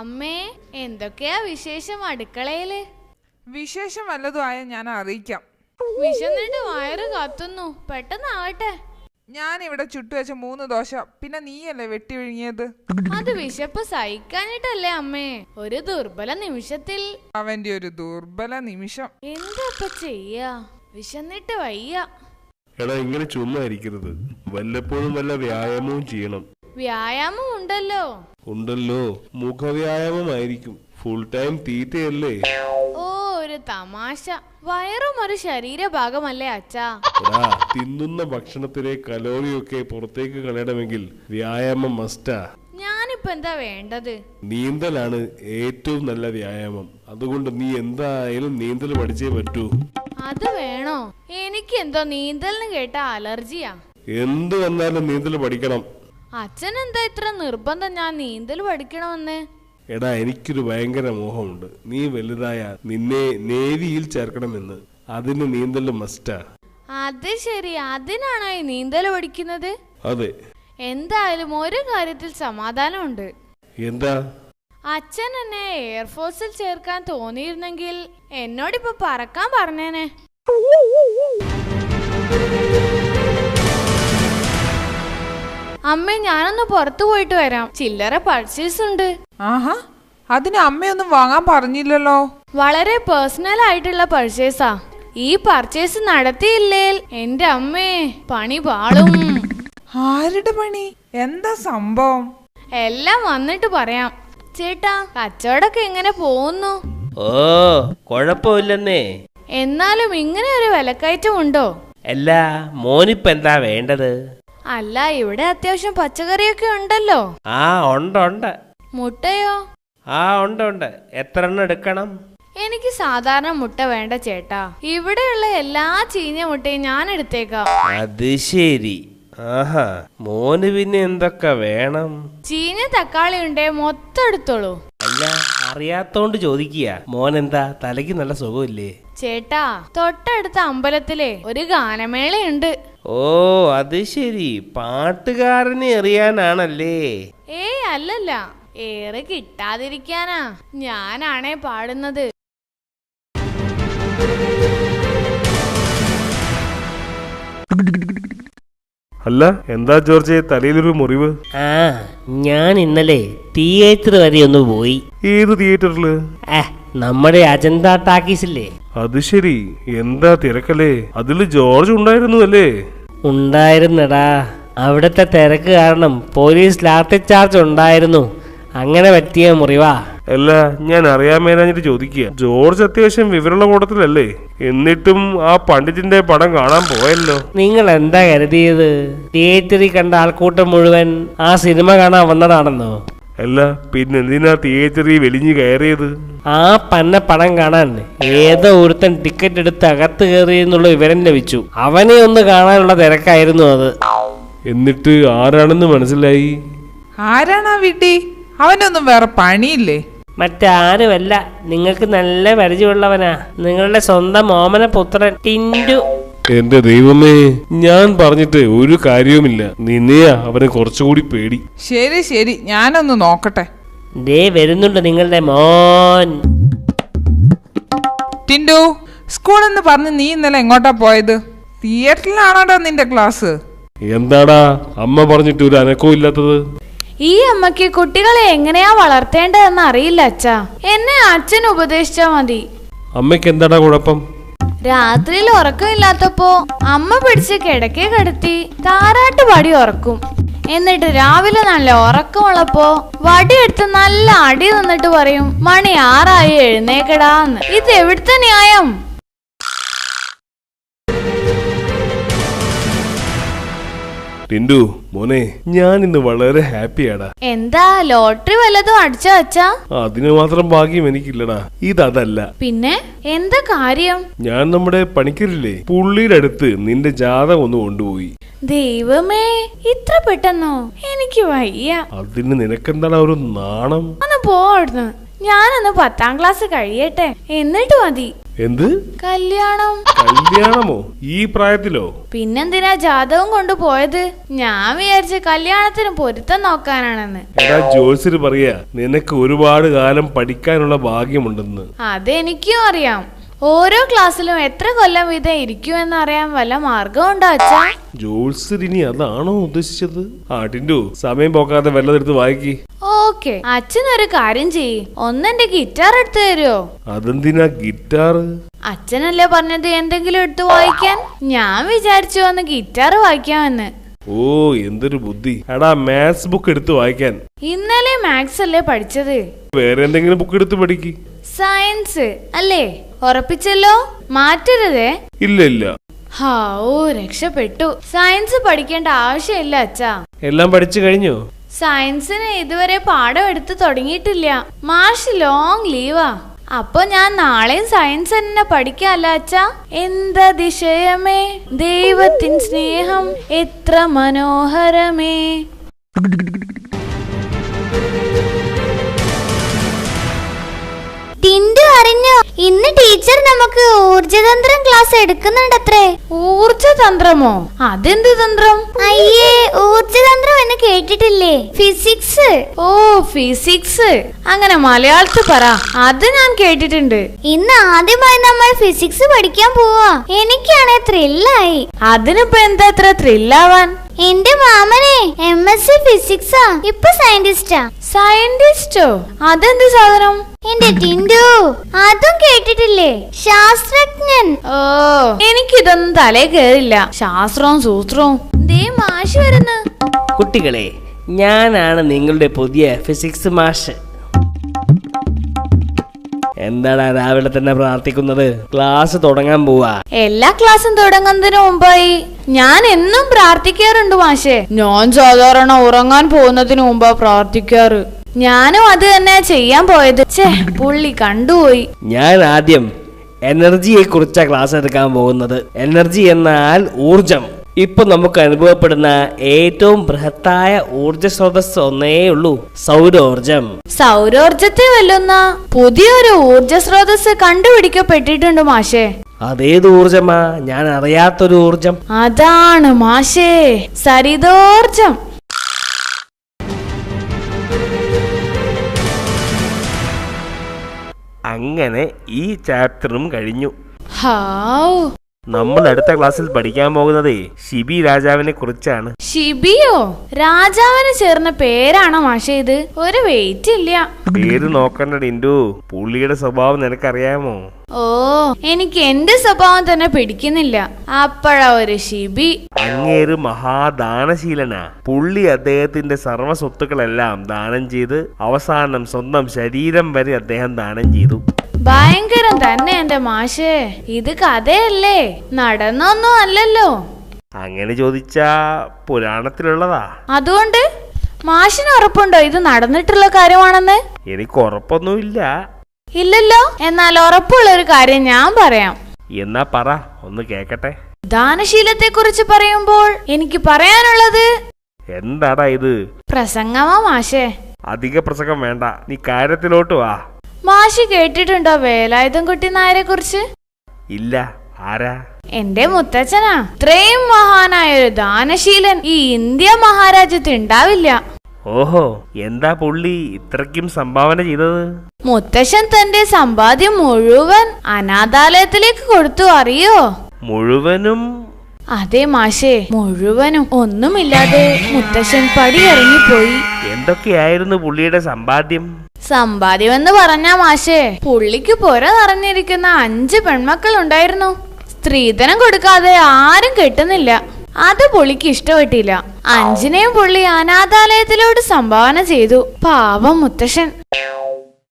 അമ്മേ, എന്തൊക്കെയാ വിശേഷം അടുക്കളയില്? വിശേഷം വല്ലതും ആയ ഞാൻ അറിയിക്കാം. വിശന്നിട്ട് വയറ് കത്തുന്നു, പെട്ടെന്നാവട്ടെ. ഞാൻ ഇവിടെ ചുട്ടുവെച്ച 3 ദോശ പിന്നെ നീയല്ലേ വെട്ടി വിഴുങ്ങിയത്. അത് വിശപ്പ് സഹിക്കാനിട്ടല്ലേ അമ്മേ? ഒരു ദുർബല നിമിഷത്തിൽ. അവന്റെ ഒരു ദുർബല നിമിഷം. എന്താ ചെയ്യാ? വിശന്നിട്ട് വയ്യ. എടാ, ഇങ്ങനെ ചുമ്മാ ഇരിക്കരുത്. വല്ലപ്പോഴും വല്ല വ്യായാമവും ചെയ്യണം. വ്യായാമം ഉണ്ടല്ലോ. ഉണ്ടല്ലോ, മുഖവ്യായാമമായിരിക്കും. Full time തീറ്റയല്ലേ? ഓ, ഒരു തമാശ. വയറും ഒരു ശരീരഭാഗമല്ലേ അച്ഛാ? എടാ, തിന്നുന്ന ഭക്ഷണത്തിലെ കലോറിയൊക്കെ പുറത്തേക്ക് കളയണമെങ്കിൽ വ്യായാമം മസ്റ്റാ. ഞാനിപ്പോ എന്താ വേണ്ടത്? നീന്തലാണ് ഏറ്റവും നല്ല വ്യായാമം. അതുകൊണ്ട് നീ എന്തായാലും നീന്തൽ പഠിച്ചേ പറ്റൂ. അത് വേണോ? എനിക്ക് എന്തോ നീന്തലിന് കേട്ട അലർജിയാ. എന്ത് വന്നാലും നീന്തൽ പഠിക്കണം. അച്ഛൻ എന്താ ഇത്ര നിർബന്ധം ഞാൻ നീന്തൽ പഠിക്കണമെന്ന്? എടാ, എനിക്കൊരു ഭയങ്കര മോഹമുണ്ട്. നീ വലുതായ നിന്നെ നേവിയിൽ ചേർക്കണമെന്ന്. അതിന് നീന്തൽ മസ്റ്റാ. അത് ശരി, അതിനാണോ ഈ നീന്തൽ പഠിക്കുന്നത്? അതെ. എന്തായാലും ഒരു കാര്യത്തിൽ സമാധാനമുണ്ട്. എന്താ? അച്ഛൻ എന്നെ എയർഫോഴ്സിൽ ചേർക്കാൻ തോന്നിയിരുന്നെങ്കിൽ എന്നോടിപ്പോ പറക്കാൻ പറഞ്ഞേനെ. അമ്മേ, ഞാനൊന്ന് പുറത്തു പോയിട്ട് വരാം. ചില്ലറ പർച്ചേസ് ഉണ്ട്. ആഹാ, അതിന് അമ്മയൊന്നും വാങ്ങാൻ പറഞ്ഞില്ലല്ലോ. വളരെ പേഴ്സണൽ ആയിട്ടുള്ള പർച്ചേസാ. ഈ പർച്ചേസ് നടത്തിയില്ലേ എന്റെ അമ്മേ, പണി പാളും. ആരുടെ പണി? എന്താ സംഭവം? എല്ലാം വന്നിട്ട് പറയാം. ചേട്ടാ, കച്ചവടമൊക്കെ എങ്ങനെ പോകുന്നു? ഓ, കൊഴപ്പില്ലെന്നേ. എന്നാലും ഇങ്ങനെ ഒരു വിലക്കയറ്റം ഉണ്ടോ? അല്ല, മോനിപ്പ എന്താ വേണ്ടത്? അല്ല, ഇവിടെ അത്യാവശ്യം പച്ചക്കറിയൊക്കെ ഉണ്ടല്ലോ. ആ, ഉണ്ട്. മുട്ടയോ? ആ, ഉണ്ട്. എത്ര എണ്ണം എടുക്കണം? എനിക്ക് സാധാരണ മുട്ട വേണ്ട ചേട്ടാ. ഇവിടെയുള്ള എല്ലാ ചീഞ്ഞ മുട്ടയും ഞാൻ എടുത്തേക്കാം. അത് ശരി. ആഹാ, മോന് പിന്നെ എന്തൊക്കെ വേണം? ചീഞ്ഞ തക്കാളി ഉണ്ടേ മൊത്തം എടുത്തോളൂ. അല്ല, അറിയാത്തോണ്ട് ചോദിക്കുക. മോൻ എന്താ, തലയ്ക്ക് നല്ല സുഖമില്ലേ? ചേട്ടാ, തൊട്ടടുത്ത അമ്പലത്തിലെ ഒരു ഗാനമേളയുണ്ട്. ഓ, അത് ശരി. പാട്ടുകാരനെ അറിയാനാണല്ലേ? ഏയ് അല്ലല്ല, ഏറെ കിട്ടാതിരിക്കാനാ ഞാനാണേ പാടുന്നത്. അല്ല, എന്താ ജോർജ്, തലയിലൊരു മുറിവ്? ആ, ഞാൻ ഇന്നലെ തിയേറ്റർ വരെ ഒന്ന് പോയി. ഏത് തിയേറ്ററില്? നമ്മുടെ അജന്ത ടാക്കീസില്ലേ? അത് ശരി. എന്താ തിരക്കല്ലേ? അതില് ജോർജ് ഉണ്ടായിരുന്നു അല്ലേ? ഉണ്ടായിരുന്നടാ. അവിടുത്തെ തിരക്ക് കാരണം പോലീസ് ലാത്തി ചാർജ് ഉണ്ടായിരുന്നു. അങ്ങനെ പറ്റിയ മുറിവാ. അല്ല, ഞാൻ അറിയാൻ മേലാഞ്ഞിട്ട് ചോദിക്കുക. ജോർജ് അത്യാവശ്യം വിവരമുള്ള കൂട്ടത്തിലല്ലേ? എന്നിട്ടും ആ പണ്ഡിറ്റിന്റെ പടം കാണാൻ പോയല്ലോ. നിങ്ങൾ എന്താ കരുതിയത്? തിയേറ്ററിൽ കണ്ട ആൾക്കൂട്ടം മുഴുവൻ ആ സിനിമ കാണാൻ വന്നതാണെന്നോ? അല്ല, പിന്നെ എന്തിനാ തിയേറ്ററിൽ വെളിഞ്ഞു കയറിയത്? ആ പന്ന പടം കാണാൻ ഏതോ ഒരുത്തൻ ടിക്കറ്റ് എടുത്ത് അകത്ത് കയറി എന്നുള്ള വിവരം ലഭിച്ചു. അവനെ ഒന്ന് കാണാനുള്ള തിരക്കായിരുന്നു അത്. എന്നിട്ട് ആരാണെന്ന് മനസ്സിലായി? ആരാണാ വീട്ടി? അവനൊന്നും വേറെ പണിയില്ലേ? മറ്റാരുമല്ല, നിങ്ങൾക്ക് നല്ല പരിചയമുള്ളവനാ. നിങ്ങളുടെ സ്വന്തം ഓമന പുത്രൻ ടിൻഡു. എന്റെ ദൈവമേ, ഞാൻ പറഞ്ഞിട്ട് ഒരു കാര്യവുമില്ല. നിന്നെയാ അവന് കുറച്ചുകൂടി പേടി. ശരി, ഞാനൊന്ന് നോക്കട്ടെ. ദേ വരുന്നുണ്ട് നിങ്ങളുടെ മോൻ. ടിൻഡു, സ്കൂളെന്ന് പറഞ്ഞ് നീ ഇന്നലെ എങ്ങോട്ടാ പോയത്? തിയേറ്ററിലാണോടാ നിന്റെ ക്ലാസ്? എന്താടാ അമ്മ പറഞ്ഞിട്ട് ഒരു അനക്കവും ഇല്ലാത്തത്? ഈ അമ്മയ്ക്ക് കുട്ടികളെ എങ്ങനെയാ വളർത്തേണ്ടതെന്ന് അറിയില്ല അച്ഛാ. എന്നെ അച്ഛൻ ഉപദേശിച്ചാ മതി. അമ്മയ്ക്ക് എന്താടാ കുഴപ്പം? രാത്രിയിൽ ഉറക്കമില്ലാത്തപ്പോ അമ്മ പിടിച്ച് കിടക്കെ കിടത്തി താരാട്ട് പാടി ഉറക്കും. എന്നിട്ട് രാവിലെ നല്ല ഉറക്കമുള്ളപ്പോ വടിയെടുത്ത് നല്ല അടി തന്നിട്ട് പറയും, മണി 6 എഴുന്നേക്കടാന്ന്. ഇത് എവിടുത്തെ ന്യായം? ടിൻഡു മോനെ, ഞാൻ ഇന്ന് വളരെ ഹാപ്പിയാടാ. എന്താ, ലോട്ടറി വല്ലതും അടിച്ചോ അച്ഛാ? അതിന് മാത്രം ഭാഗ്യം എനിക്കില്ലടാ. ഇതല്ല. പിന്നെ എന്താ കാര്യം? ഞാൻ നമ്മുടെ പണിക്കരില്ലേ, പുള്ളിയുടെ അടുത്ത് നിന്റെ ജാതകം ഒന്ന് കൊണ്ടുപോയി. ദൈവമേ, ഇത്ര പെട്ടെന്നോ? എനിക്ക് വയ്യ. അതിന് നിനക്കെന്താണ് ഒരു നാണം? ഒന്ന് പോടുന്നു. ഞാനൊന്ന് 10ാം ക്ലാസ് കഴിയട്ടെ, എന്നിട്ട് മതി. എന്ത് കല്യാണം. കല്യാണമോ? ഈ പ്രായത്തിലോ? പിന്നെന്തിനാ ജാതകം കൊണ്ടുപോയത്? ഞാൻ വിചാരിച്ച കല്യാണത്തിന് പൊരുത്തം നോക്കാനാണെന്ന്. എടാ ജോത്സ്യര് പറയാ നിനക്ക് ഒരുപാട് കാലം പഠിക്കാനുള്ള ഭാഗ്യമുണ്ടെന്ന്. അതെനിക്കും അറിയാം. ഓരോ ക്ലാസ്സിലും എത്ര കൊല്ലം വീതം ഇരിക്കുമെന്ന് അറിയാൻ വല്ല മാർഗം ഉണ്ടോ അച്ഛാ? ജോത്സ്യർ ഇനി അതാണോ ഉദ്ദേശിച്ചത്? ടിൻഡു, സമയം പോക്കാതെ വല്ലതെടുത്ത് വായിക്കി. ഓക്കെ, അച്ഛനൊരു കാര്യം ചെയ്യ്, ഒന്നെന്റെ ഗിറ്റാർ എടുത്തു തരുമോ? അതെന്തിനാ ഗിറ്റാർ? അച്ഛനല്ലേ പറഞ്ഞത് എന്തെങ്കിലും എടുത്തു വായിക്കാൻ? ഞാൻ വിചാരിച്ചു വന്ന് ഗിറ്റാർ വായിക്കാമെന്ന്. ഓ, എന്തൊരു ബുദ്ധി. എടാ മാത്സ് ബുക്ക് എടുത്ത് വായിക്കാൻ. ഇന്നലെ മാത്സ് അല്ലേ പഠിച്ചത്? വേറെ എന്തെങ്കിലും ബുക്ക് എടുത്ത് പഠിക്ക്. സയൻസ് അല്ലേ? ഉറപ്പിച്ചല്ലോ, മാറ്റരുതേ. ഇല്ല ഇല്ല. ഓ, രക്ഷപ്പെട്ടു. സയൻസ് പഠിക്കേണ്ട ആവശ്യമില്ല അച്ഛാ. എല്ലാം പഠിച്ചു കഴിഞ്ഞോ? സയൻസിന് ഇതുവരെ പാഠം എടുത്തു തുടങ്ങിയിട്ടില്ല. മാഷ് ലോങ് ലീവാ. അപ്പൊ ഞാൻ നാളെയും സയൻസ് തന്നെ പഠിക്കാല്ല അച്ഛാ. എന്തതിശയമേ ദൈവത്തിൻ സ്നേഹം എത്ര മനോഹരമേ. ടിൻഡു അറിഞ്ഞോ, ഇന്ന് ടീച്ചർ നമുക്ക് ഊർജതന്ത്രം ക്ലാസ് എടുക്കുന്നുണ്ടത്രേ. ഊർജതന്ത്രമോ? അതെന്ത് തന്ത്രം? അയ്യേ, ഊർജതന്ത്രം എന്ന് കേട്ടിട്ടില്ലേ? ഫിസിക്സ്. ഓ, ഫിസിക്സ്. അങ്ങനെ മലയാളത്തിൽ പറ, അത് ഞാൻ കേട്ടിട്ടുണ്ട്. ഇന്ന് ആദ്യമായി നമ്മൾ ഫിസിക്സ് പഠിക്കാൻ പോവാ. എനിക്കാണെ ത്രില്ലായി. അതിനിപ്പോ എന്താ അത്ര ത്രില്ലാവാൻ? എന്റെ മാമനെ MSc ഫിസിക്സാ, ഇപ്പൊ സയന്റിസ്റ്റാ. സയന്റിസ്റ്റോ? അതെന്ത് സാധനം? എന്റെ ടിൻഡു, അതും കേട്ടിട്ടില്ലേ? ശാസ്ത്രജ്ഞൻ. ഓ, എനിക്കിതൊന്നും തലേ കേറില്ല. ശാസ്ത്രവും സൂത്രവും. ദേ മാഷ് വരുന്നു. കുട്ടികളെ, ഞാനാണ് നിങ്ങളുടെ പുതിയ ഫിസിക്സ് മാഷ്. എന്താണ് രാവിലെ തന്നെ പ്രാർത്ഥിക്കുന്നത്? ക്ലാസ് തുടങ്ങാൻ പോവാ. എല്ലാ ക്ലാസ്സും തുടങ്ങുന്നതിന് മുമ്പായി ഞാൻ എന്നും പ്രാർത്ഥിക്കാറുണ്ട് മാഷേ. ഞാൻ സാധാരണ ഉറങ്ങാൻ പോകുന്നതിന് മുമ്പാ പ്രാർത്ഥിക്കാറ്. ഞാനും അത് തന്നെ ചെയ്യാൻ പോയത്. പുള്ളി കണ്ടുപോയി. ഞാൻ ആദ്യം എനർജിയെ കുറിച്ചാ ക്ലാസ് എടുക്കാൻ പോകുന്നത്. എനർജി എന്നാൽ ഊർജം. ഇപ്പൊ നമുക്ക് അനുഭവപ്പെടുന്ന ഏറ്റവും ബൃഹത്തായ ഊർജ സ്രോതസ് ഒന്നേ ഉള്ളൂ, സൗരോർജം. സൗരോർജത്തെ വെല്ലുന്ന പുതിയൊരു ഊർജ സ്രോതസ് കണ്ടുപിടിക്കപ്പെട്ടിട്ടുണ്ട് മാഷേ. അതേത് ഊർജമാ? ഞാൻ അറിയാത്തൊരു ഊർജം. അതാണ് മാഷേ, സരിതോർജം. അങ്ങനെ ഈ ചാപ്റ്ററും കഴിഞ്ഞു. ഹാവ്. നമ്മൾ അടുത്ത ക്ലാസ്സിൽ പഠിക്കാൻ പോകുന്നതേ ഷിബി രാജാവിനെ കുറിച്ചാണ്. ഷിബിയോ? രാജാവിന് ചേർന്ന പേരാണോ മാഷേ ഇത്? ഒരു വെയിറ്റ് ഇല്ല. പേര് നോക്കണ്ട ടിൻഡു, പുള്ളിയുടെ സ്വഭാവം നിനക്കറിയാമോ? ഓ, എനിക്ക് എന്റെ സ്വഭാവം തന്നെ പിടിക്കുന്നില്ല. അപ്പഴാ ഒരു ഷിബി. അങ്ങേര് മഹാദാനശീലനാ. പുള്ളി അദ്ദേഹത്തിന്റെ സർവ്വ സ്വത്തുക്കളെല്ലാം ദാനം ചെയ്ത് അവസാനം സ്വന്തം ശരീരം വരെ അദ്ദേഹം ദാനം ചെയ്തു. ഭയങ്കരം തന്നെ എന്റെ മാഷേ. ഇത് കഥയല്ലേ, നടന്നൊന്നും അല്ലല്ലോ. അങ്ങനെ ചോദിച്ചാ പുരാണത്തിലുള്ളതാ. അതുകൊണ്ട് മാഷിന് ഉറപ്പുണ്ടോ ഇത് നടന്നിട്ടുള്ള കാര്യമാണെന്ന്? എനിക്ക് ഉറപ്പൊന്നുമില്ല. ഇല്ലല്ലോ. എന്നാൽ ഉറപ്പുള്ള ഒരു കാര്യം ഞാൻ പറയാം. എന്നാ പറ, ഒന്ന് കേക്കട്ടെ. ദാനശീലത്തെ കുറിച്ച് പറയുമ്പോൾ എനിക്ക് പറയാനുള്ളത് എന്താടാ ഇത്? പ്രസംഗമാ മാഷേ. അധിക പ്രസംഗം വേണ്ട, നീ കാര്യത്തിലോട്ട് വാ. മാഷി കേട്ടിട്ടുണ്ടോ വേലായുധൻകുട്ടി നായരെ കുറിച്ച്? ഇല്ല. ആരാ? എന്റെ മുത്തച്ഛനാ. ഇത്രയും മഹാനായ ഒരു ദാനശീലൻ ഈ ഇന്ത്യ മഹാരാജ്യത്ത് ഉണ്ടാവില്ല. ഓഹോ, എന്താ പുള്ളി ഇത്രയ്ക്കും സംഭാവന ചെയ്തത്? മുത്തശ്ശൻ തന്റെ സമ്പാദ്യം മുഴുവൻ അനാഥാലയത്തിലേക്ക് കൊടുത്തു, അറിയോ? മുഴുവനും? അതെ മാഷേ, മുഴുവനും. ഒന്നുമില്ലാതെ മുത്തശ്ശൻ പടിയിറങ്ങിപ്പോയി. എന്തൊക്കെയായിരുന്നു പുള്ളിയുടെ സമ്പാദ്യം? സമ്പാദ്യം എന്ന് പറഞ്ഞാ മാഷേ, പുള്ളിക്ക് പുര നിറഞ്ഞിരിക്കുന്ന 5 പെൺമക്കൾ ഉണ്ടായിരുന്നു. സ്ത്രീധനം കൊടുക്കാതെ ആരും കെട്ടുന്നില്ല. അത് പുള്ളിക്ക് ഇഷ്ടപ്പെട്ടില്ല. 5നെയും പുള്ളി അനാഥാലയത്തിലോട്ട് സംഭാവന ചെയ്തു. പാവം മുത്തശ്ശൻ.